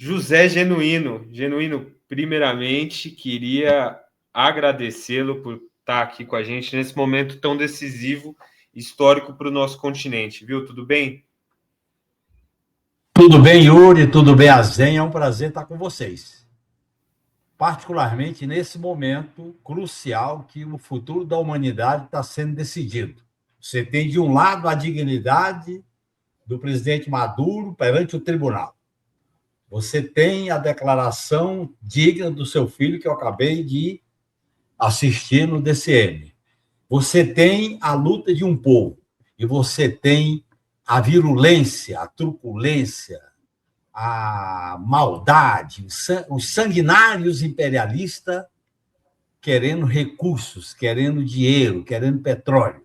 José Genuíno. Genuíno, primeiramente, queria agradecê-lo por estar aqui com a gente nesse momento tão decisivo, histórico para o nosso continente, viu? Tudo bem? Tudo bem, Yuri? Tudo bem, Azen? É um prazer estar com vocês. Particularmente nesse momento crucial que o futuro da humanidade está sendo decidido. Você tem, de um lado, a dignidade do presidente Maduro perante o tribunal. Você tem a declaração digna do seu filho, que eu acabei de assistir no DCM. Você tem a luta de um povo. E você tem a virulência, a truculência, a maldade, os sanguinários imperialistas querendo recursos, querendo dinheiro, querendo petróleo.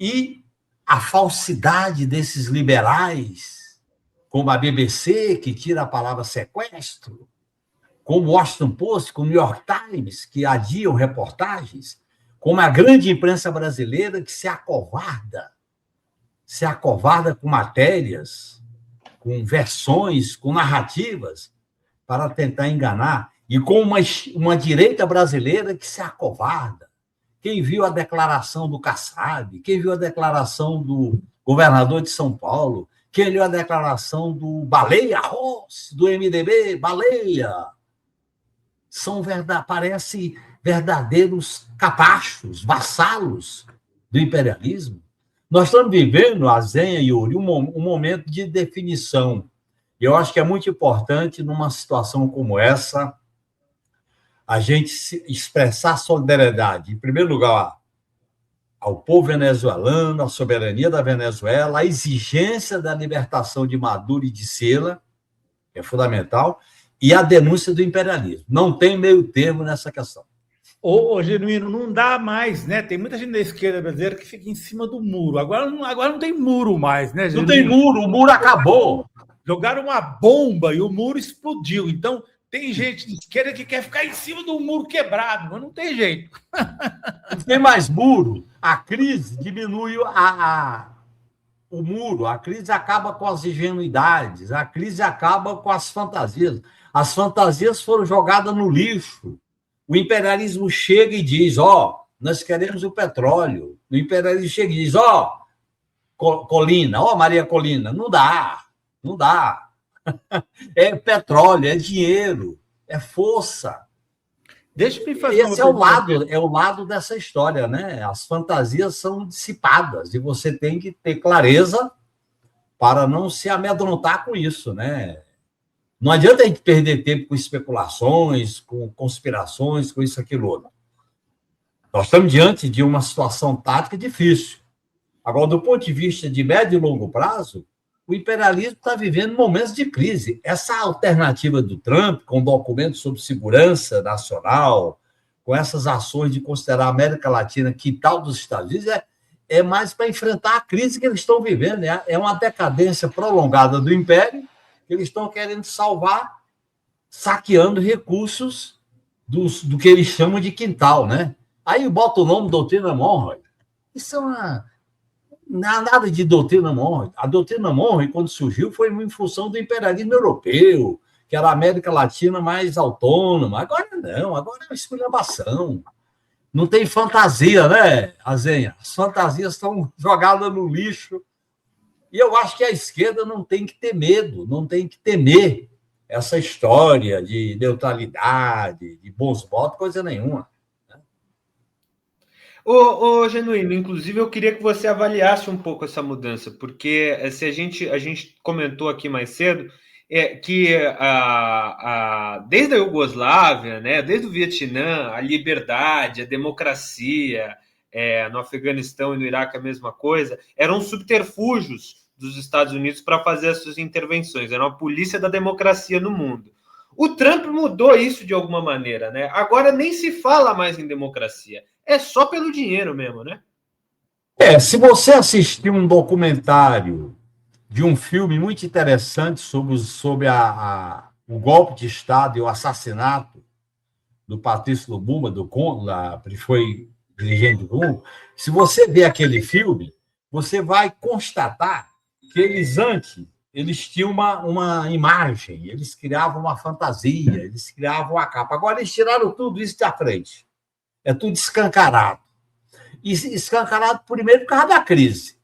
E a falsidade desses liberais, como a BBC, que tira a palavra sequestro, como o Washington Post, como o New York Times, que adiam reportagens, como a grande imprensa brasileira, que se acovarda com matérias, com versões, com narrativas, para tentar enganar, e com uma direita brasileira que se acovarda. Quem viu a declaração do Kassab, quem viu a declaração do governador de São Paulo, quem viu a declaração do Baleia Rossi, do MDB, Baleia, parece verdadeiros capachos, vassalos do imperialismo. Nós estamos vivendo, Azenha e Yuri, um momento de definição. E eu acho que é muito importante, numa situação como essa, a gente expressar solidariedade, em primeiro lugar, ao povo venezuelano, à soberania da Venezuela, à exigência da libertação de Maduro e de Cela, que é fundamental, e a denúncia do imperialismo. Não tem meio termo nessa questão. Ô, Genuíno, não dá mais, né? Tem muita gente da esquerda brasileira que fica em cima do muro. Agora não tem muro mais, né, Genuíno? Não tem muro, o muro acabou. Jogaram uma bomba e o muro explodiu. Então, tem gente de esquerda que quer ficar em cima do muro quebrado, mas não tem jeito. Não tem mais muro. A crise diminui o muro, a crise acaba com as ingenuidades, a crise acaba com as fantasias. As fantasias foram jogadas no lixo. O imperialismo chega e diz, nós queremos o petróleo. O imperialismo chega e diz, Colina, Maria Colina, não dá. É petróleo, é dinheiro, é força. Deixa eu me fazer Esse é o lado dessa história, né? As fantasias são dissipadas e você tem que ter clareza para não se amedrontar com isso, né? Não adianta a gente perder tempo com especulações, com conspirações, com isso, aquilo, outro. Nós estamos diante de uma situação tática difícil. Agora, do ponto de vista de médio e longo prazo, o imperialismo está vivendo momentos de crise. Essa alternativa do Trump, com documentos sobre segurança nacional, com essas ações de considerar a América Latina quintal dos Estados Unidos, é mais para enfrentar a crise que eles estão vivendo. Né? É uma decadência prolongada do império, que eles estão querendo salvar, saqueando recursos do que eles chamam de quintal. Né? Aí bota o nome Doutrina Monroe. Isso é não há nada de doutrina Monroe. A doutrina Monroe, quando surgiu, foi em função do imperialismo europeu, que era a América Latina mais autônoma. Agora não, agora é uma esculhambação. Não tem fantasia, né, Azenha? As fantasias estão jogadas no lixo. E eu acho que a esquerda não tem que ter medo, não tem que temer essa história de neutralidade, de bons votos, coisa nenhuma. Ô, Genuíno, inclusive eu queria que você avaliasse um pouco essa mudança, porque se a gente comentou aqui mais cedo que desde a Iugoslávia, né, desde o Vietnã, a liberdade, a democracia, no Afeganistão e no Iraque a mesma coisa, eram subterfúgios dos Estados Unidos para fazer as suas intervenções, era uma polícia da democracia no mundo. O Trump mudou isso de alguma maneira, né? Agora nem se fala mais em democracia. É só pelo dinheiro mesmo, né? Se você assistir um documentário de um filme muito interessante sobre o golpe de Estado e o assassinato do Patrício Lumumba, que foi dirigente do Lumumba, se você ver aquele filme, você vai constatar que eles antes eles tinham uma imagem, eles criavam uma fantasia, eles criavam uma capa. Agora, eles tiraram tudo isso da frente. É tudo escancarado. E escancarado, primeiro, por causa da crise.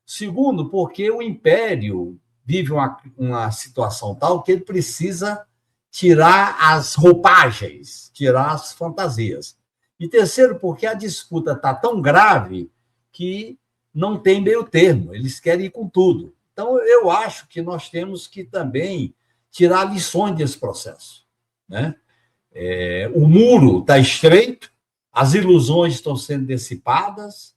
Segundo, porque o Império vive uma situação tal que ele precisa tirar as roupagens, tirar as fantasias. E terceiro, porque a disputa está tão grave que não tem meio termo, eles querem ir com tudo. Então, eu acho que nós temos que também tirar lições desse processo, né? O muro está estreito, as ilusões estão sendo dissipadas,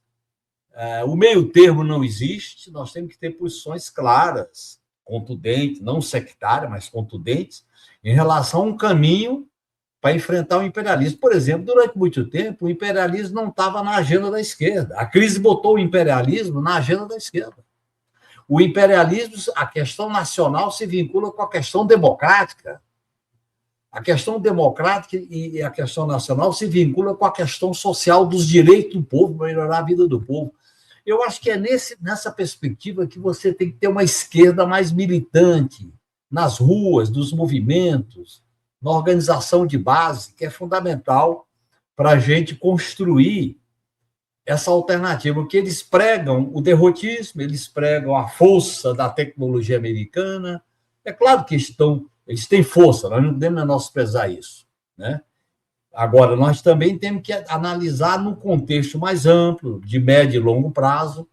o meio termo não existe, nós temos que ter posições claras, contundentes, não sectárias, mas contundentes, em relação a um caminho para enfrentar o imperialismo. Por exemplo, durante muito tempo, o imperialismo não estava na agenda da esquerda. A crise botou o imperialismo na agenda da esquerda. O imperialismo, a questão nacional se vincula com a questão democrática. A questão democrática e a questão nacional se vincula com a questão social dos direitos do povo, para melhorar a vida do povo. Eu acho que é nessa perspectiva que você tem que ter uma esquerda mais militante, nas ruas, nos movimentos, na organização de base, que é fundamental para a gente construir essa alternativa, porque eles pregam o derrotismo, eles pregam a força da tecnologia americana. É claro que eles têm força, nós não podemos menosprezar isso, né? Agora, nós também temos que analisar no contexto mais amplo, de médio e longo prazo,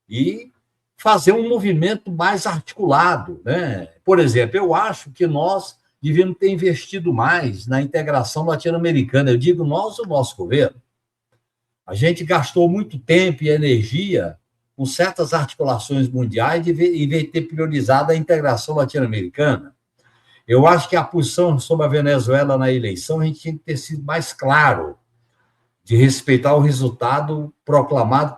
e fazer um movimento mais articulado, né? Por exemplo, eu acho que nós devíamos ter investido mais na integração latino-americana. Eu digo nós, o nosso governo. A gente gastou muito tempo e energia com certas articulações mundiais em vez de ter priorizado a integração latino-americana. Eu acho que a posição sobre a Venezuela na eleição, a gente tinha que ter sido mais claro, de respeitar o resultado proclamado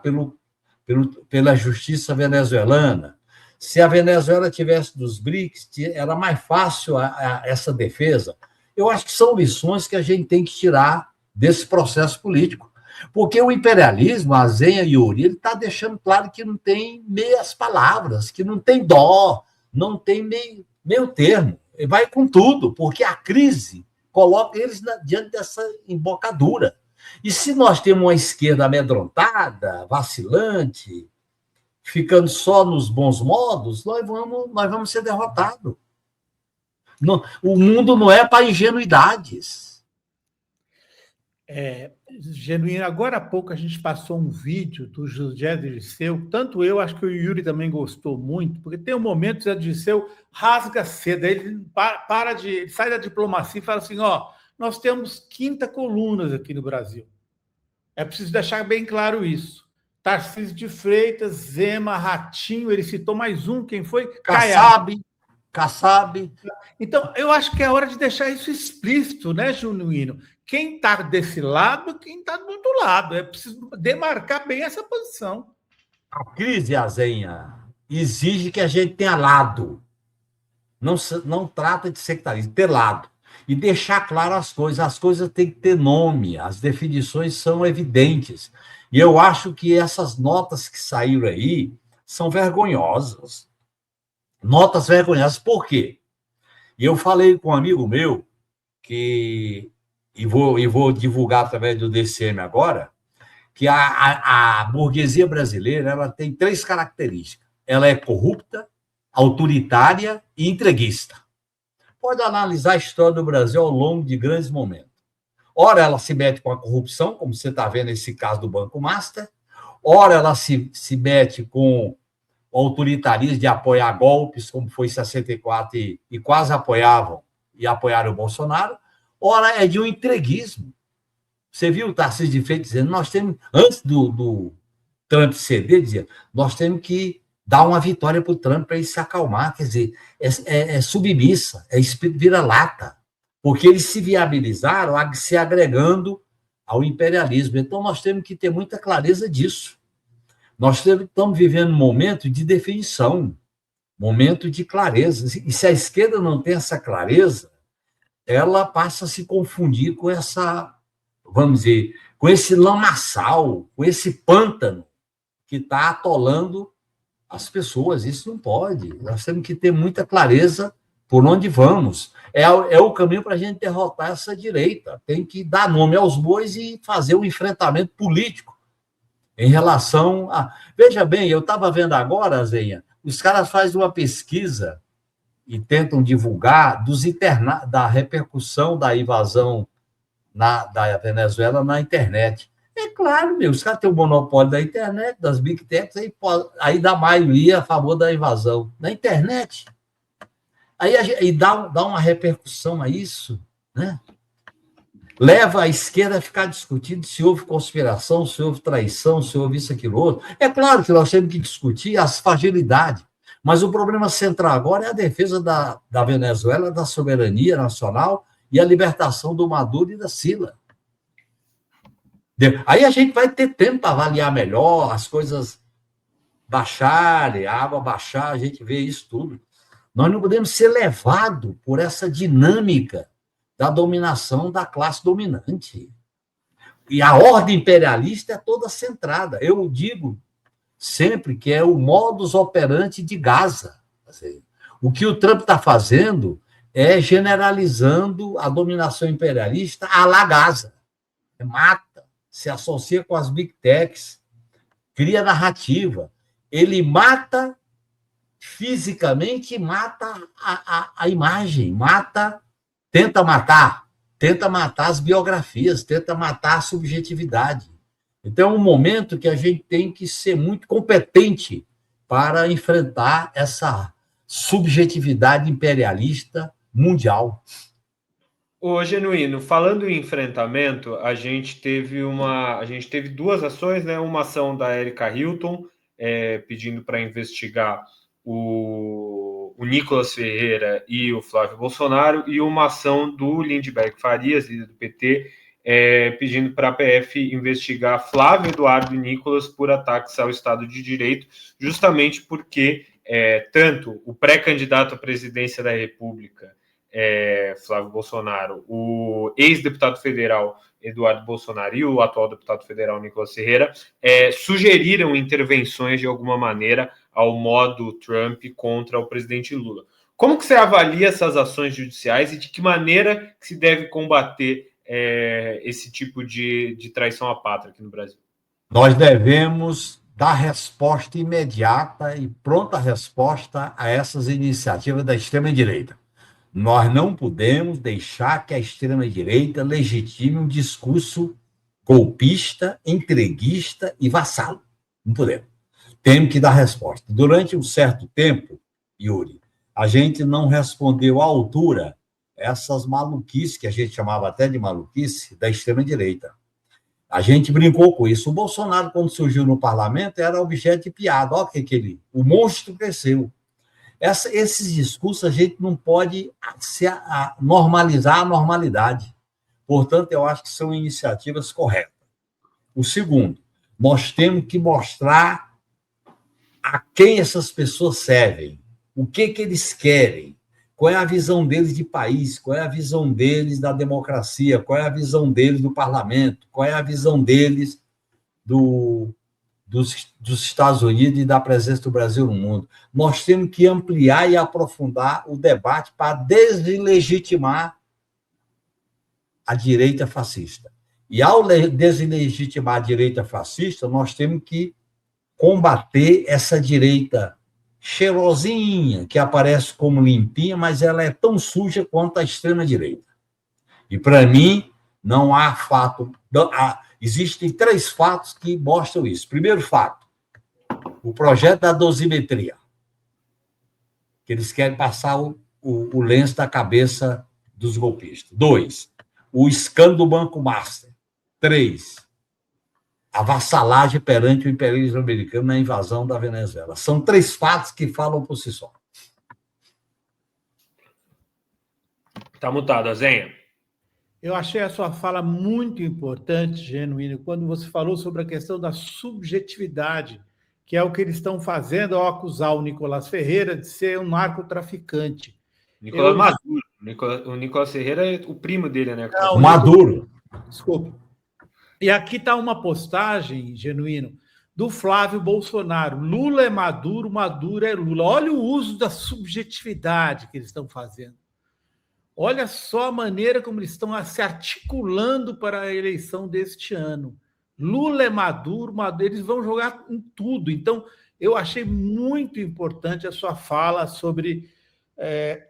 pela justiça venezuelana. Se a Venezuela tivesse dos BRICS, era mais fácil essa defesa. Eu acho que são lições que a gente tem que tirar desse processo político. Porque o imperialismo, a Zenha Yuri, ele está deixando claro que não tem meias palavras, que não tem dó, não tem meio termo. Ele vai com tudo, porque a crise coloca eles diante dessa embocadura. E se nós temos uma esquerda amedrontada, vacilante, ficando só nos bons modos, nós vamos ser derrotados. O mundo não é para ingenuidades. Genuíno, agora há pouco a gente passou um vídeo do José Dirceu, tanto eu, acho que o Yuri também gostou muito, porque tem um momento que o José Dirceu rasga cedo, ele ele sai da diplomacia e fala assim, nós temos quinta colunas aqui no Brasil. É preciso deixar bem claro isso. Tarcísio de Freitas, Zema, Ratinho, ele citou mais um, quem foi? Kassab. Então, eu acho que é hora de deixar isso explícito, né, Genuíno? Quem está desse lado, quem está do outro lado. É preciso demarcar bem essa posição. A crise, Azenha, exige que a gente tenha lado. Não trata de sectarismo, ter lado. E deixar claro as coisas têm que ter nome, as definições são evidentes. E eu acho que essas notas que saíram aí são vergonhosas. Notas vergonhosas. Por quê? E eu falei com um amigo meu, e vou divulgar através do DCM agora, que a burguesia brasileira ela tem 3 características. Ela é corrupta, autoritária e entreguista. Pode analisar a história do Brasil ao longo de grandes momentos. Ora, ela se mete com a corrupção, como você está vendo nesse caso do Banco Master. Ora, ela se mete com o autoritarismo de apoiar golpes, como foi em 64, e quase apoiaram o Bolsonaro. Ora, é de um entreguismo. Você viu o Tarcísio de Freitas dizendo, nós temos, antes do Trump ceder, dizia, nós temos que dar uma vitória para o Trump para ele se acalmar. Quer dizer, é submissa, é espírito vira-lata, porque eles se viabilizaram se agregando ao imperialismo. Então, nós temos que ter muita clareza disso. Nós estamos vivendo um momento de definição, momento de clareza. E se a esquerda não tem essa clareza, ela passa a se confundir com vamos dizer, com esse lamaçal, com esse pântano que está atolando as pessoas. Isso não pode. Nós temos que ter muita clareza por onde vamos. É o caminho para a gente derrotar essa direita. Tem que dar nome aos bois e fazer um enfrentamento político em relação a... Veja bem, eu estava vendo agora, Zenha, os caras fazem uma pesquisa e tentam divulgar da repercussão da invasão da Venezuela na internet. É claro, os caras têm o monopólio da internet, das big techs, aí dá maioria a favor da invasão. Na internet. Aí dá uma repercussão a isso, né? Leva a esquerda a ficar discutindo se houve conspiração, se houve traição, se houve isso, aquilo, outro. É claro que nós temos que discutir as fragilidades, mas o problema central agora é a defesa da Venezuela, da soberania nacional e a libertação do Maduro e da Sila. Aí a gente vai ter tempo para avaliar melhor, as coisas baixarem, a água baixar, a gente vê isso tudo. Nós não podemos ser levados por essa dinâmica da dominação da classe dominante. E a ordem imperialista é toda centrada. Eu digo sempre que é o modus operandi de Gaza. O que o Trump está fazendo é generalizando a dominação imperialista à la Gaza. Mata, se associa com as big techs, cria narrativa. Ele mata fisicamente, mata a imagem, tenta matar as biografias, tenta matar a subjetividade. Então, é um momento que a gente tem que ser muito competente para enfrentar essa subjetividade imperialista mundial. Ô, Genuíno, falando em enfrentamento, a gente teve duas ações, né? Uma ação da Erika Hilton, pedindo para investigar o Nicolas Ferreira e o Flávio Bolsonaro, e uma ação do Lindbergh Farias, líder do PT, pedindo para a PF investigar Flávio, Eduardo e Nicolas por ataques ao Estado de Direito, justamente porque tanto o pré-candidato à presidência da República, Flávio Bolsonaro, o ex-deputado federal Eduardo Bolsonaro e o atual deputado federal Nicolas Ferreira sugeriram intervenções de alguma maneira ao modo Trump contra o presidente Lula. Como que você avalia essas ações judiciais e de que maneira que se deve combater esse tipo de traição à pátria aqui no Brasil? Nós devemos dar resposta imediata e pronta resposta a essas iniciativas da extrema-direita. Nós não podemos deixar que a extrema-direita legitime um discurso golpista, entreguista e vassalo. Não podemos. Temos que dar resposta. Durante um certo tempo, Yuri, a gente não respondeu à altura essas maluquices, que a gente chamava até de maluquice, da extrema-direita. A gente brincou com isso. O Bolsonaro, quando surgiu no parlamento, era objeto de piada. Olha o monstro cresceu. Esses discursos a gente não pode normalizar a normalidade. Portanto, eu acho que são iniciativas corretas. O segundo, nós temos que mostrar a quem essas pessoas servem, o que eles querem, qual é a visão deles de país, qual é a visão deles da democracia, qual é a visão deles do parlamento, qual é a visão deles dos Estados Unidos e da presença do Brasil no mundo. Nós temos que ampliar e aprofundar o debate para deslegitimar a direita fascista. E, ao deslegitimar a direita fascista, nós temos que combater essa direita cheirosinha, que aparece como limpinha, mas ela é tão suja quanto a extrema-direita. E, para mim, não há fato... Existem 3 fatos que mostram isso. Primeiro fato, o projeto da dosimetria, que eles querem passar o lenço da cabeça dos golpistas. 2, o escândalo do Banco Master. 3, a vassalagem perante o imperialismo americano na invasão da Venezuela. São 3 fatos que falam por si só. Está mutado, Zenha. Eu achei a sua fala muito importante, Genuíno, quando você falou sobre a questão da subjetividade, que é o que eles estão fazendo ao acusar o Nicolas Ferreira de ser um narcotraficante. Maduro. O Nicolas Ferreira é o primo dele, né? O Maduro. Desculpe. E aqui está uma postagem, Genuíno, do Flávio Bolsonaro. Lula é Maduro, Maduro é Lula. Olha o uso da subjetividade que eles estão fazendo. Olha só a maneira como eles estão se articulando para a eleição deste ano. Lula é Maduro, Maduro, eles vão jogar em tudo. Então, eu achei muito importante a sua fala sobre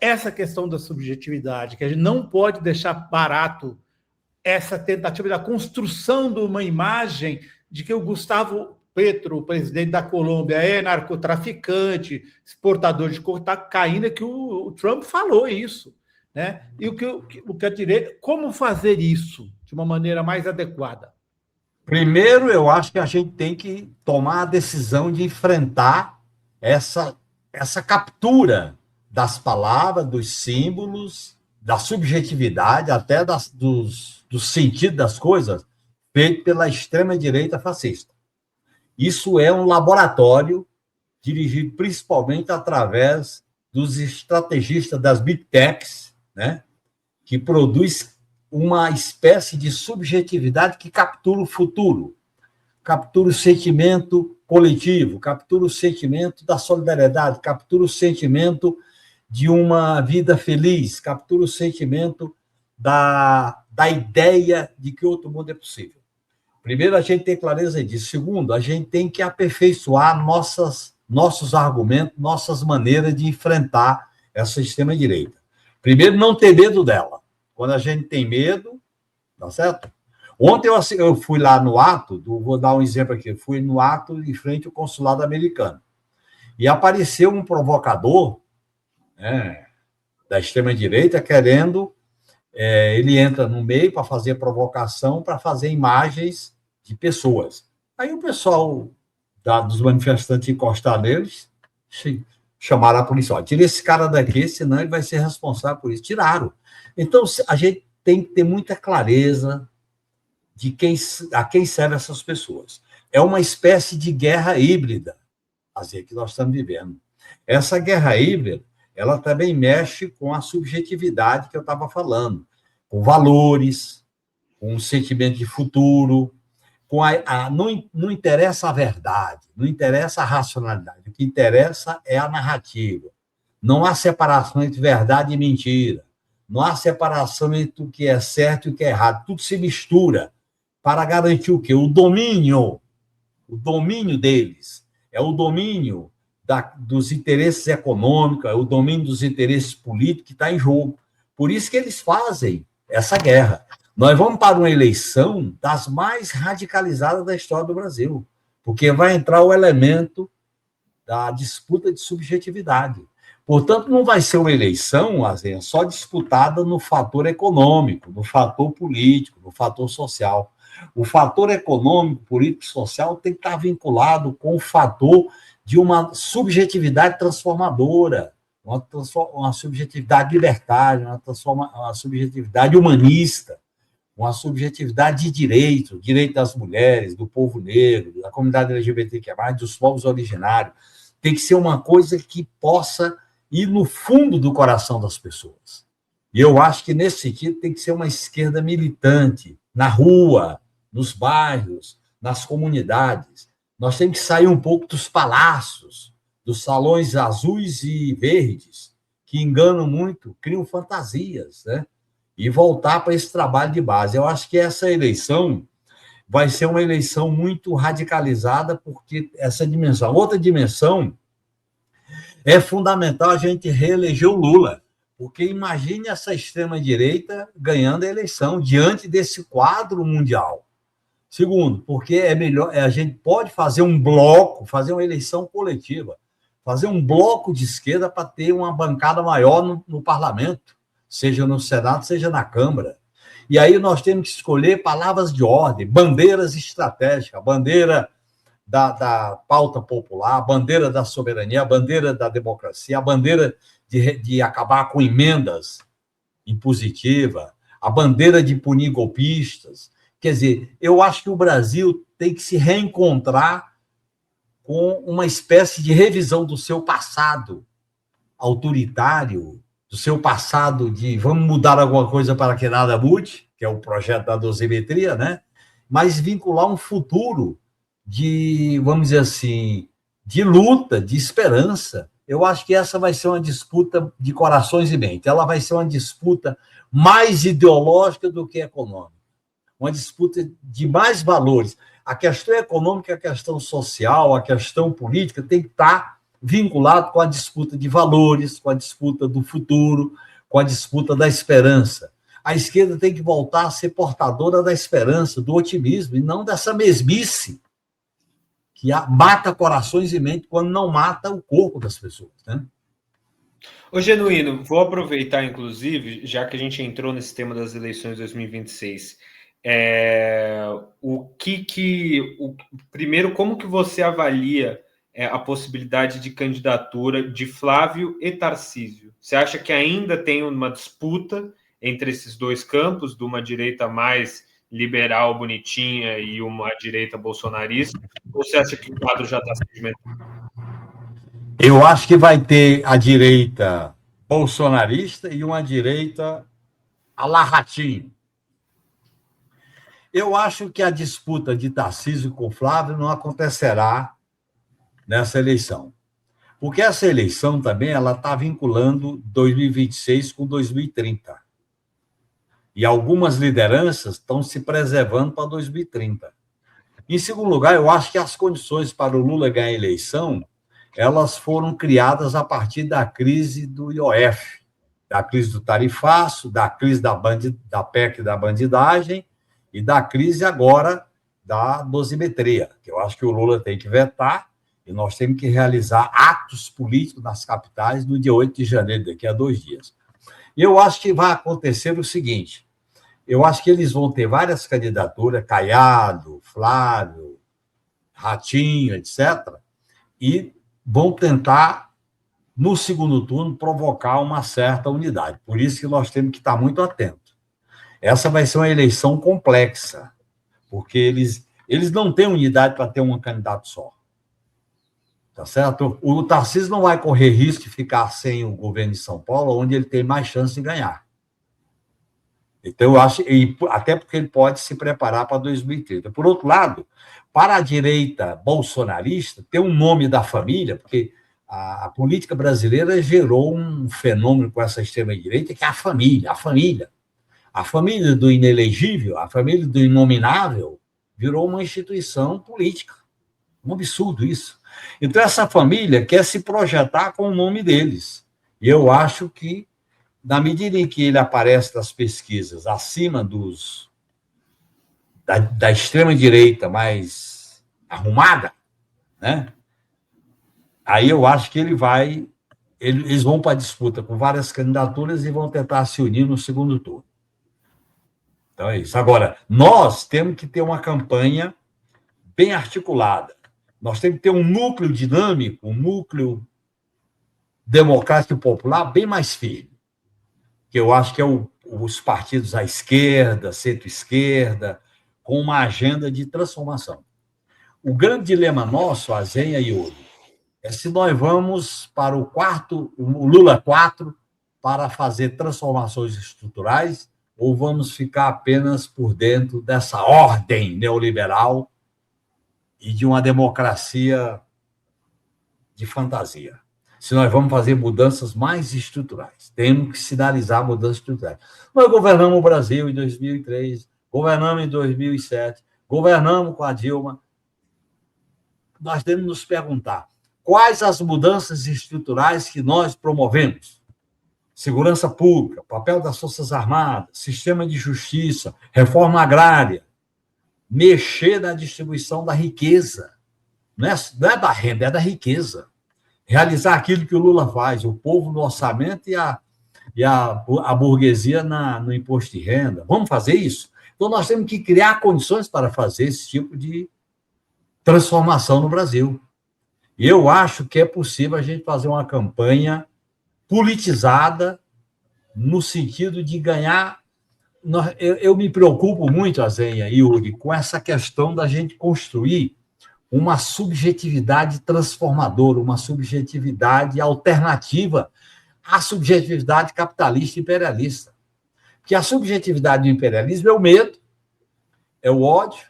essa questão da subjetividade, que a gente não pode deixar barato essa tentativa da construção de uma imagem de que o Gustavo Petro, o presidente da Colômbia, é narcotraficante, exportador de cocaína, que o Trump falou isso. Né? E o que a direita, como fazer isso de uma maneira mais adequada? Primeiro, eu acho que a gente tem que tomar a decisão de enfrentar essa captura das palavras, dos símbolos, da subjetividade, até do sentido das coisas, feito pela extrema-direita fascista. Isso é um laboratório dirigido principalmente através dos estrategistas das Big Techs, né, que produz uma espécie de subjetividade que captura o futuro, captura o sentimento coletivo, captura o sentimento da solidariedade, captura o sentimento de uma vida feliz, captura o sentimento da ideia de que outro mundo é possível. Primeiro, a gente tem clareza disso. Segundo, a gente tem que aperfeiçoar nossos argumentos, nossas maneiras de enfrentar essa extrema-direita. Primeiro, não ter medo dela. Quando a gente tem medo, tá certo? Ontem eu fui lá no ato, vou dar um exemplo aqui, fui no ato em frente ao consulado americano. E apareceu um provocador, né, da extrema-direita querendo... ele entra no meio para fazer provocação, para fazer imagens de pessoas. Aí o pessoal dos manifestantes encostaram neles, chamaram a polícia. Tira esse cara daqui, senão ele vai ser responsável por isso. Tiraram. Então, a gente tem que ter muita clareza de a quem servem essas pessoas. É uma espécie de guerra híbrida, que nós estamos vivendo. Essa guerra híbrida, ela também mexe com a subjetividade que eu estava falando, com valores, com um sentimento de futuro, não interessa a verdade, não interessa a racionalidade, o que interessa é a narrativa. Não há separação entre verdade e mentira, não há separação entre o que é certo e o que é errado, tudo se mistura para garantir o quê? O domínio deles, é o domínio dos interesses econômicos, é o domínio dos interesses políticos que está em jogo. Por isso que eles fazem essa guerra. Nós vamos para uma eleição das mais radicalizadas da história do Brasil, porque vai entrar o elemento da disputa de subjetividade. Portanto, não vai ser uma eleição, só disputada no fator econômico, no fator político, no fator social. O fator econômico, político e social tem que estar vinculado com o fator de uma subjetividade transformadora, uma subjetividade libertária, uma subjetividade humanista, uma subjetividade de direito das mulheres, do povo negro, da comunidade LGBTQIA+, dos povos originários. Tem que ser uma coisa que possa ir no fundo do coração das pessoas. E eu acho que, nesse sentido, tem que ser uma esquerda militante, na rua, nos bairros, nas comunidades. Nós temos que sair um pouco dos palácios, dos salões azuis e verdes, que enganam muito, criam fantasias, né? E voltar para esse trabalho de base. Eu acho que essa eleição vai ser uma eleição muito radicalizada, porque essa dimensão. Outra dimensão é fundamental a gente reeleger o Lula, porque imagine essa extrema-direita ganhando a eleição diante desse quadro mundial. Segundo, porque é melhor, a gente pode fazer um bloco, fazer uma eleição coletiva, fazer um bloco de esquerda para ter uma bancada maior no parlamento, seja no Senado, seja na Câmara. E aí nós temos que escolher palavras de ordem, bandeiras estratégicas, bandeira da pauta popular, a bandeira da soberania, a bandeira da democracia, a bandeira de acabar com emendas impositivas, a bandeira de punir golpistas. Quer dizer, eu acho que o Brasil tem que se reencontrar com uma espécie de revisão do seu passado autoritário, do seu passado de vamos mudar alguma coisa para que nada mude, que é o projeto da dosimetria, né? Mas vincular um futuro vamos dizer assim, de luta, de esperança. Eu acho que essa vai ser uma disputa de corações e mente. Ela vai ser uma disputa mais ideológica do que econômica. Uma disputa de mais valores. A questão econômica, a questão social, a questão política tem que estar vinculado com a disputa de valores, com a disputa do futuro, com a disputa da esperança. A esquerda tem que voltar a ser portadora da esperança, do otimismo, e não dessa mesmice que mata corações e mente quando não mata o corpo das pessoas, né? Ô, Genuíno, vou aproveitar, inclusive, já que a gente entrou nesse tema das eleições de 2026, primeiro, como que você avalia a possibilidade de candidatura de Flávio e Tarcísio? Você acha que ainda tem uma disputa entre esses dois campos, de uma direita mais liberal, bonitinha, e uma direita bolsonarista? Ou você acha que o quadro já está sedimentado? Eu acho que vai ter a direita bolsonarista e uma direita a la Ratinho. Eu acho que a disputa de Tarcísio com Flávio não acontecerá nessa eleição. Porque essa eleição também ela está vinculando 2026 com 2030. E algumas lideranças estão se preservando para 2030. Em segundo lugar, eu acho que as condições para o Lula ganhar a eleição, elas foram criadas a partir da crise do IOF, da crise do tarifaço, da crise da PEC da bandidagem e da crise agora da dosimetria, que eu acho que o Lula tem que vetar e nós temos que realizar atos políticos nas capitais no dia 8 de janeiro, daqui a 2 dias. E eu acho que vai acontecer o seguinte, eu acho que eles vão ter várias candidaturas, Caiado, Flávio, Ratinho, etc., e vão tentar, no segundo turno, provocar uma certa unidade. Por isso que nós temos que estar muito atentos. Essa vai ser uma eleição complexa, porque eles não têm unidade para ter um candidato só. Tá certo? O Tarcísio não vai correr risco de ficar sem o governo de São Paulo, onde ele tem mais chance de ganhar. Então, eu acho, e até porque ele pode se preparar para 2030. Por outro lado, para a direita bolsonarista, tem um nome da família, porque a política brasileira gerou um fenômeno com essa extrema-direita, que é a família. A família do inelegível, a família do inominável, virou uma instituição política. Um absurdo isso. Então, essa família quer se projetar com o nome deles. E eu acho que, na medida em que ele aparece nas pesquisas acima da extrema-direita mais arrumada, né? Aí eu acho que eles vão para a disputa com várias candidaturas e vão tentar se unir no segundo turno. Então é isso. Agora, nós temos que ter uma campanha bem articulada. Nós temos que ter um núcleo dinâmico, um núcleo democrático e popular bem mais firme. Que eu acho que é os partidos à esquerda, centro-esquerda, com uma agenda de transformação. O grande dilema nosso, Azenha e Yuri, é se nós vamos para o Lula 4, para fazer transformações estruturais, ou vamos ficar apenas por dentro dessa ordem neoliberal e de uma democracia de fantasia. Se nós vamos fazer mudanças mais estruturais. Temos que sinalizar mudanças estruturais. Nós governamos o Brasil em 2003, governamos em 2007, governamos com a Dilma. Nós temos que nos perguntar quais as mudanças estruturais que nós promovemos. Segurança pública, papel das Forças Armadas, sistema de justiça, reforma agrária, mexer na distribuição da riqueza. Não é da renda, é da riqueza. Realizar aquilo que o Lula faz, o povo no orçamento e a burguesia no imposto de renda. Vamos fazer isso? Então, nós temos que criar condições para fazer esse tipo de transformação no Brasil. E eu acho que é possível a gente fazer uma campanha politizada no sentido de ganhar. Eu me preocupo muito, Azenha e Yuri, com essa questão da gente construir uma subjetividade transformadora, uma subjetividade alternativa à subjetividade capitalista e imperialista. Porque a subjetividade do imperialismo é o medo, é o ódio,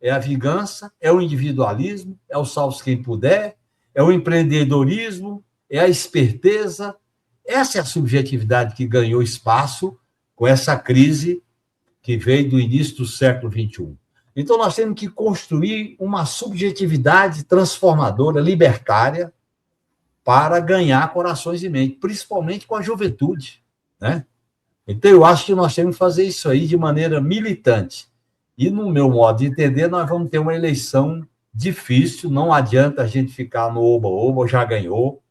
é a vingança, é o individualismo, é o salve quem puder, é o empreendedorismo, é a esperteza. Essa é a subjetividade que ganhou espaço com essa crise que veio do início do século XXI. Então, nós temos que construir uma subjetividade transformadora, libertária, para ganhar corações e mentes, principalmente com a juventude, né? Então, eu acho que nós temos que fazer isso aí de maneira militante. E, no meu modo de entender, nós vamos ter uma eleição difícil, não adianta a gente ficar no oba-oba, já ganhou,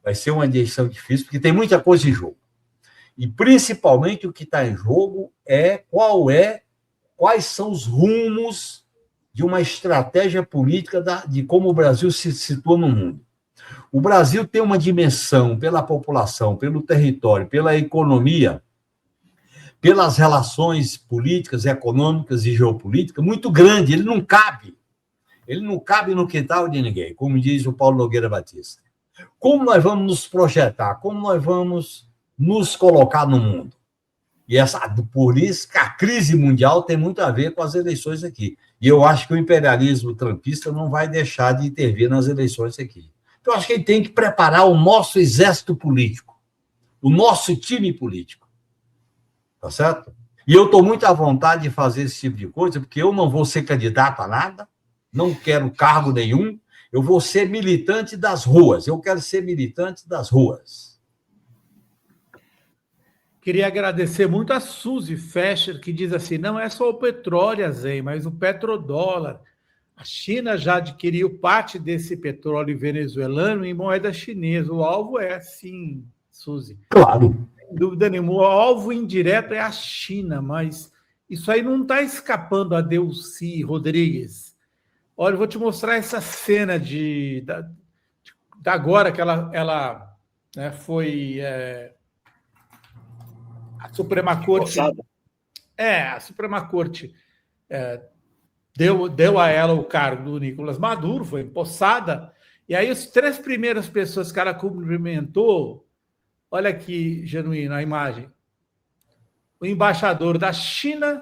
vai ser uma eleição difícil, porque tem muita coisa em jogo. E, principalmente, o que está em jogo é quais são os rumos de uma estratégia política de como o Brasil se situa no mundo. O Brasil tem uma dimensão pela população, pelo território, pela economia, pelas relações políticas, econômicas e geopolíticas muito grande. Ele não cabe no quintal de ninguém, como diz o Paulo Nogueira Batista. Como nós vamos nos projetar? Como nós vamos nos colocar no mundo? E por isso que a crise mundial tem muito a ver com as eleições aqui. E eu acho que o imperialismo trumpista não vai deixar de intervir nas eleições aqui. Então, eu acho que ele tem que preparar o nosso exército político, o nosso time político. Tá certo? E eu estou muito à vontade de fazer esse tipo de coisa, porque eu não vou ser candidato a nada, não quero cargo nenhum, eu vou ser militante das ruas, eu quero ser militante das ruas. Queria agradecer muito a Suzy Fescher, que diz assim, não é só o petróleo, Zen, mas o petrodólar. A China já adquiriu parte desse petróleo venezuelano em moeda chinesa. O alvo é, sim, Suzy. Claro. Sem dúvida nenhuma. O alvo indireto é a China, mas isso aí não está escapando a Delcy Rodrigues. Olha, eu vou te mostrar essa cena da agora que ela né, foi... a Suprema Corte... a Suprema Corte deu a ela o cargo do Nicolás Maduro, foi empossada, e aí as 3 primeiras pessoas que ela cumprimentou, olha aqui, Genuíno, a imagem, o embaixador da China,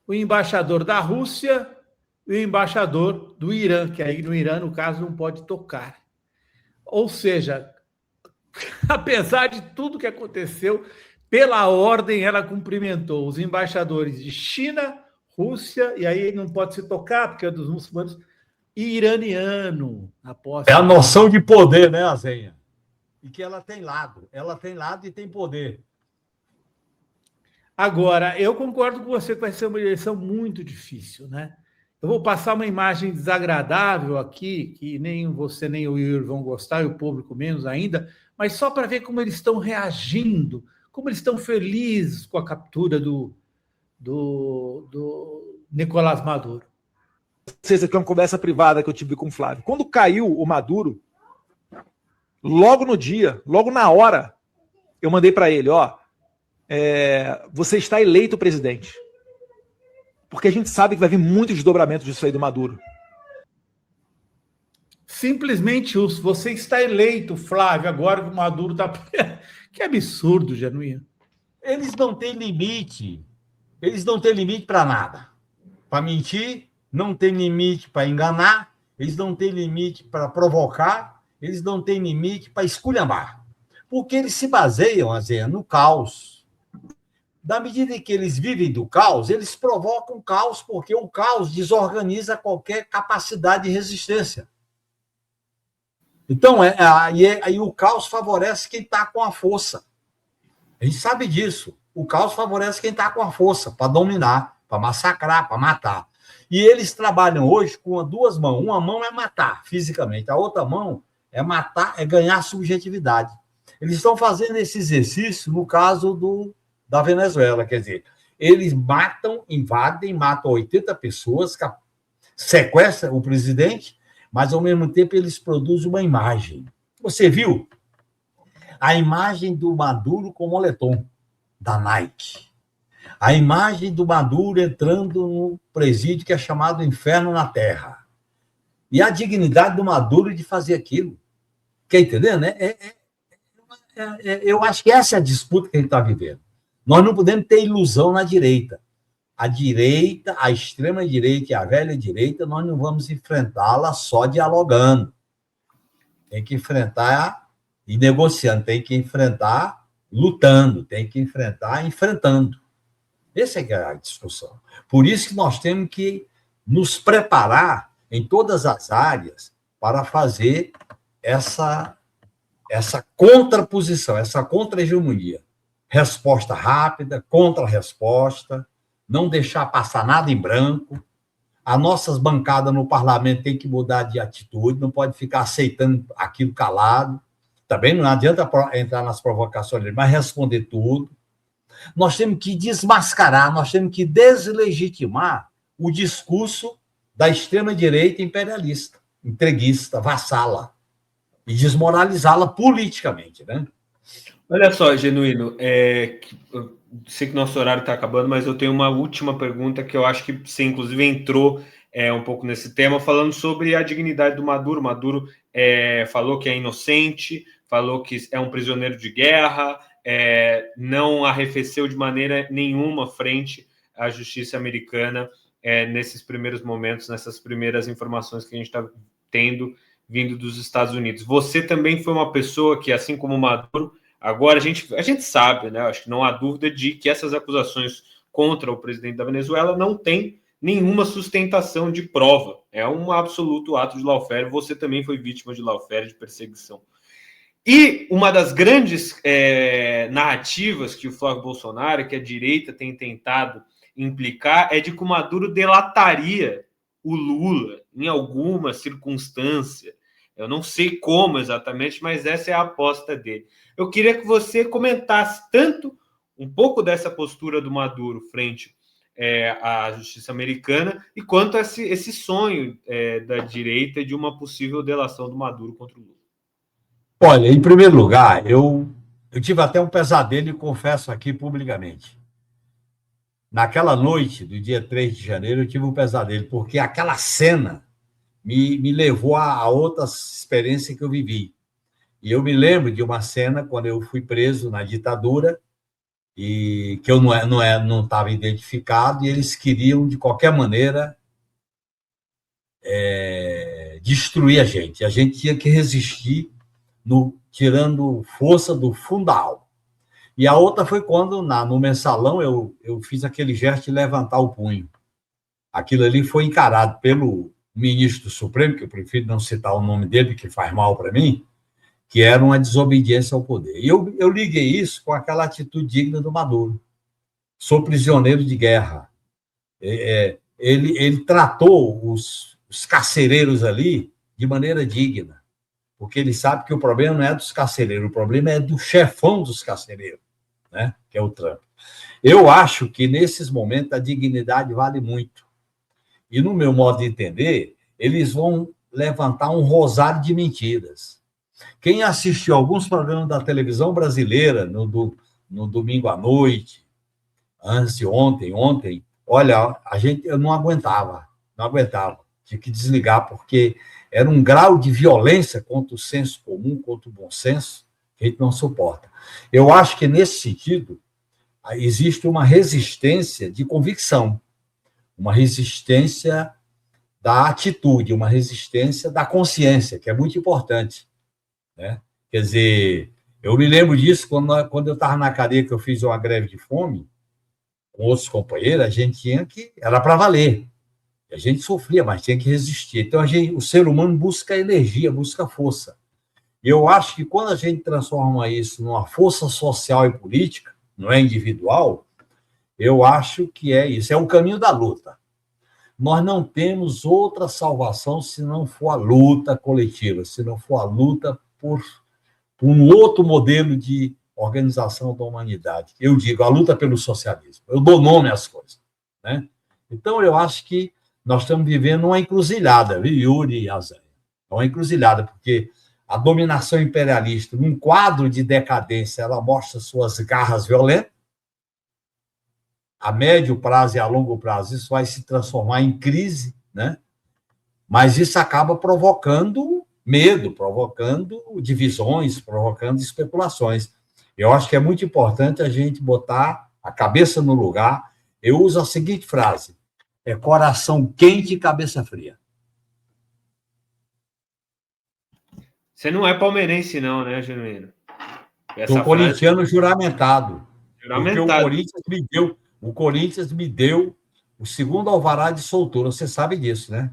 o embaixador da Rússia e o embaixador do Irã, que aí no Irã, no caso, não pode tocar. Ou seja, apesar de tudo que aconteceu, pela ordem ela cumprimentou os embaixadores de China, Rússia, e aí não pode se tocar, porque é dos muçulmanos, e iraniano. É a noção de poder, né, Azenha? E que ela tem lado e tem poder. Agora, eu concordo com você que vai ser uma eleição muito difícil, né? Eu vou passar uma imagem desagradável aqui, que nem você nem o Yuri vão gostar, e o público menos ainda, mas só para ver como eles estão reagindo, como eles estão felizes com a captura do Nicolás Maduro. Vocês aqui é uma conversa privada que eu tive com o Flávio. Quando caiu o Maduro, logo no dia, logo na hora, eu mandei para ele, você está eleito presidente. Porque a gente sabe que vai vir muito desdobramento disso aí do Maduro. Simplesmente isso. Você está eleito, Flávio, agora que o Maduro está... Que absurdo, Genuíno. Eles não têm limite. Eles não têm limite para nada. Para mentir, não tem limite para enganar, eles não têm limite para provocar, eles não têm limite para esculhambar. Porque eles se baseiam, Azé, no caos. Da medida em que eles vivem do caos, eles provocam caos, porque o caos desorganiza qualquer capacidade de resistência. Então, aí o caos favorece quem está com a força. A gente sabe disso. O caos favorece quem está com a força, para dominar, para massacrar, para matar. E eles trabalham hoje com 2 mãos. Uma mão é matar fisicamente, a outra mão é matar, é ganhar subjetividade. Eles estão fazendo esse exercício no caso da Venezuela, quer dizer, eles invadem, matam 80 pessoas, sequestram o presidente, mas, ao mesmo tempo, eles produzem uma imagem. Você viu? A imagem do Maduro com moletom da Nike. A imagem do Maduro entrando no presídio que é chamado Inferno na Terra. E a dignidade do Maduro de fazer aquilo. Quer entender, né? Eu acho que essa é a disputa que a gente está vivendo. Nós não podemos ter ilusão na direita. a direita, a extrema-direita e a velha direita, nós não vamos enfrentá-la só dialogando. Tem que enfrentar e negociando, tem que enfrentar lutando, tem que enfrentar enfrentando. Essa é a discussão. Por isso que nós temos que nos preparar em todas as áreas para fazer essa contraposição, essa contra-hegemonia. Resposta rápida, contra-resposta, não deixar passar nada em branco. As nossas bancadas no parlamento têm que mudar de atitude, não pode ficar aceitando aquilo calado. Também não adianta entrar nas provocações, mas responder tudo. Nós temos que desmascarar, nós temos que deslegitimar o discurso da extrema-direita imperialista, entreguista, vassala, e desmoralizá-la politicamente, né? Olha só, Genuíno, eu sei que nosso horário está acabando, mas eu tenho uma última pergunta que eu acho que você, inclusive, entrou um pouco nesse tema, falando sobre a dignidade do Maduro. Maduro falou que é inocente, falou que é um prisioneiro de guerra, não arrefeceu de maneira nenhuma frente à justiça americana nesses primeiros momentos, nessas primeiras informações que a gente está tendo vindo dos Estados Unidos. Você também foi uma pessoa que, assim como o Maduro, agora a gente sabe, né? Acho que não há dúvida de que essas acusações contra o presidente da Venezuela não têm nenhuma sustentação de prova. É um absoluto ato de lawfare. Você também foi vítima de lawfare, de perseguição. E uma das grandes narrativas que o Flávio Bolsonaro, que a direita tem tentado implicar, é de que o Maduro delataria o Lula em alguma circunstância. Eu não sei como exatamente, mas essa é a aposta dele. Eu queria que você comentasse tanto um pouco dessa postura do Maduro frente à justiça americana e quanto esse sonho da direita de uma possível delação do Maduro contra o Lula. Olha, em primeiro lugar, eu tive até um pesadelo e confesso aqui publicamente. Naquela noite do dia 3 de janeiro, eu tive um pesadelo, porque aquela cena me levou a outras experiências que eu vivi. E eu me lembro de uma cena quando eu fui preso na ditadura, e que eu não estava identificado, e eles queriam, de qualquer maneira, destruir a gente. A gente tinha que resistir, tirando força do fundal. E a outra foi quando, no mensalão, eu fiz aquele gesto de levantar o punho. Aquilo ali foi encarado pelo ministro do Supremo, que eu prefiro não citar o nome dele, que faz mal para mim, que era uma desobediência ao poder. E eu liguei isso com aquela atitude digna do Maduro. Sou prisioneiro de guerra. Ele tratou os carcereiros ali de maneira digna, porque ele sabe que o problema não é dos carcereiros, o problema é do chefão dos carcereiros, né? Que é o Trump. Eu acho que, nesses momentos, a dignidade vale muito. E, no meu modo de entender, eles vão levantar um rosário de mentiras. Quem assistiu alguns programas da televisão brasileira no domingo à noite, antes de ontem, olha, eu não aguentava. Tinha que desligar, porque era um grau de violência contra o senso comum, contra o bom senso, que a gente não suporta. Eu acho que, nesse sentido, existe uma resistência de convicção, uma resistência da atitude, uma resistência da consciência, que é muito importante, né? Quer dizer, eu me lembro disso quando eu estava na cadeia, que eu fiz uma greve de fome com outros companheiros, a gente tinha que... Era para valer. A gente sofria, mas tinha que resistir. Então, o ser humano busca energia, busca força. E eu acho que, quando a gente transforma isso numa força social e política, não é individual, eu acho que é isso. É o caminho da luta. Nós não temos outra salvação se não for a luta coletiva, se não for a luta por um outro modelo de organização da humanidade. Eu digo, a luta pelo socialismo. Eu dou nome às coisas, né? Então, eu acho que nós estamos vivendo uma encruzilhada, viu, Yuri e Azéia? É uma encruzilhada, porque a dominação imperialista, num quadro de decadência, ela mostra suas garras violentas. A médio prazo e a longo prazo, isso vai se transformar em crise, né? Mas isso acaba provocando medo, provocando divisões, provocando especulações. Eu acho que é muito importante a gente botar a cabeça no lugar Eu uso a seguinte frase: é coração quente e cabeça fria. Você não é palmeirense, não, né, Genuíno? Sou corintiano juramentado. Porque juramentado. o Corinthians me deu o segundo alvará de soltura. Você sabe disso, né?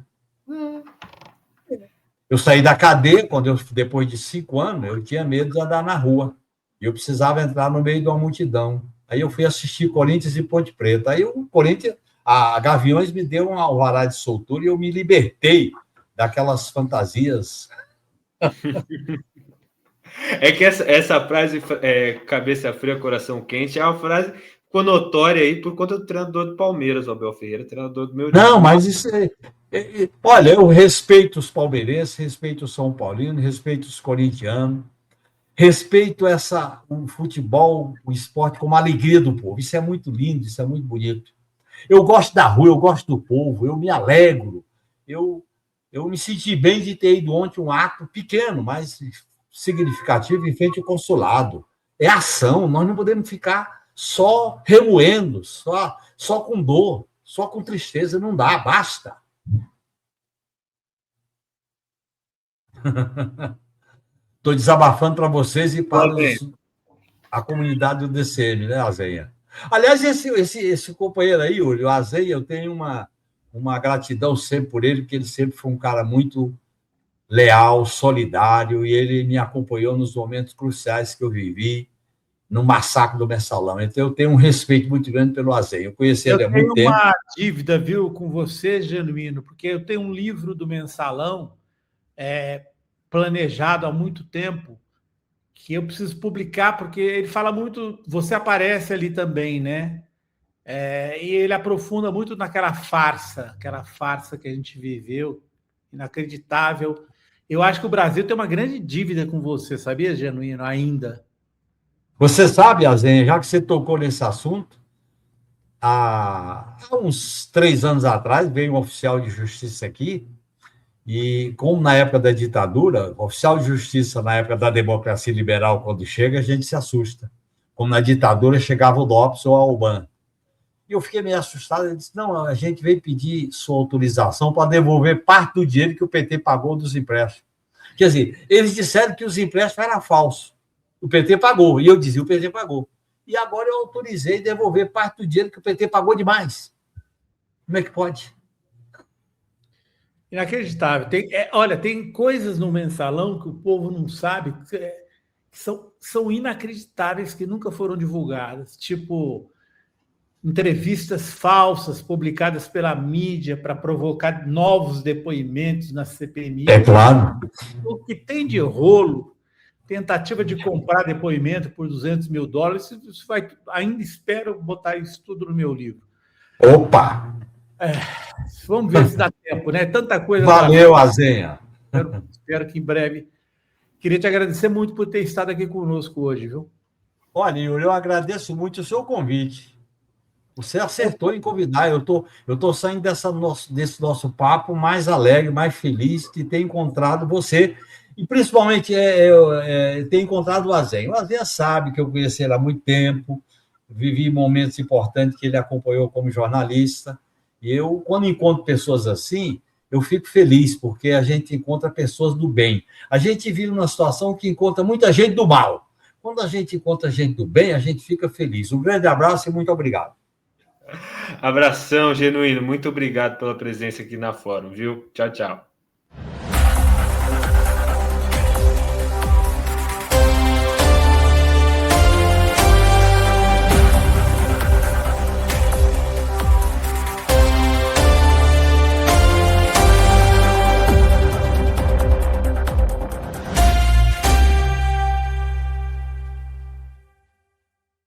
Eu saí da cadeia, depois de 5 anos, eu tinha medo de andar na rua. Eu precisava entrar no meio de uma multidão. Aí eu fui assistir Corinthians e Ponte Preta. Aí o Corinthians, a Gaviões me deu um alvará de soltura e eu me libertei daquelas fantasias. É que essa frase, cabeça fria, coração quente, é uma frase ficou notória aí por conta do treinador do Palmeiras, o Abel Ferreira, treinador do meu time. Não, mas isso olha, eu respeito os palmeirenses, respeito o São Paulino, respeito os corintianos, respeito o futebol, o esporte como a alegria do povo. Isso é muito lindo, isso é muito bonito. Eu gosto da rua, eu gosto do povo, eu me alegro. Eu me senti bem de ter ido ontem um ato pequeno, mas significativo em frente ao consulado. É ação, nós não podemos ficar só remoendo, só com dor, só com tristeza, não dá, basta. Estou desabafando para vocês e para a comunidade do DCM, né, Azenha? Aliás, esse companheiro aí, o Azenha, eu tenho uma gratidão sempre por ele, porque ele sempre foi um cara muito leal, solidário, e ele me acompanhou nos momentos cruciais que eu vivi, no massacre do Mensalão. Então, eu tenho um respeito muito grande pelo Azenha. Eu conheci ele há muito tempo. Eu tenho uma dívida, viu, com você, Genuíno, porque eu tenho um livro do Mensalão planejado há muito tempo, que eu preciso publicar, porque ele fala muito, você aparece ali também, né? E ele aprofunda muito naquela farsa que a gente viveu, inacreditável. Eu acho que o Brasil tem uma grande dívida com você, sabia, Genuíno, ainda? Você sabe, Azenha, já que você tocou nesse assunto, há uns 3 anos atrás veio um oficial de justiça aqui, e como na época da ditadura, oficial de justiça na época da democracia liberal, quando chega, a gente se assusta. Como na ditadura chegava o DOPS ou a Alban. E eu fiquei meio assustado, ele disse, não, a gente veio pedir sua autorização para devolver parte do dinheiro que o PT pagou dos empréstimos. Quer dizer, eles disseram que os empréstimos eram falsos. O PT pagou, e eu dizia, o PT pagou. E agora eu autorizei devolver parte do dinheiro que o PT pagou demais. Como é que pode? Inacreditável. Olha, tem coisas no Mensalão que o povo não sabe, que são inacreditáveis, que nunca foram divulgadas. Tipo, entrevistas falsas publicadas pela mídia para provocar novos depoimentos na CPMI. É claro. O que tem de rolo, tentativa de comprar depoimento por $200 mil, isso vai, ainda espero botar isso tudo no meu livro. Opa! Vamos ver se dá tempo, né? Tanta coisa. Valeu, Azenha. Espero que em breve. Queria te agradecer muito por ter estado aqui conosco hoje, viu? Olha, Yuri, eu agradeço muito o seu convite. Você acertou em convidar. Eu tô saindo desse nosso papo mais alegre, mais feliz de ter encontrado você. E, principalmente, ter encontrado o Azenha. O Azenha sabe que eu conheci ele há muito tempo, vivi momentos importantes que ele acompanhou como jornalista. E eu, quando encontro pessoas assim, eu fico feliz, porque a gente encontra pessoas do bem. A gente vive numa situação que encontra muita gente do mal. Quando a gente encontra gente do bem, a gente fica feliz. Um grande abraço e muito obrigado. Abração, Genuíno. Muito obrigado pela presença aqui na Fórum, viu? Tchau, tchau.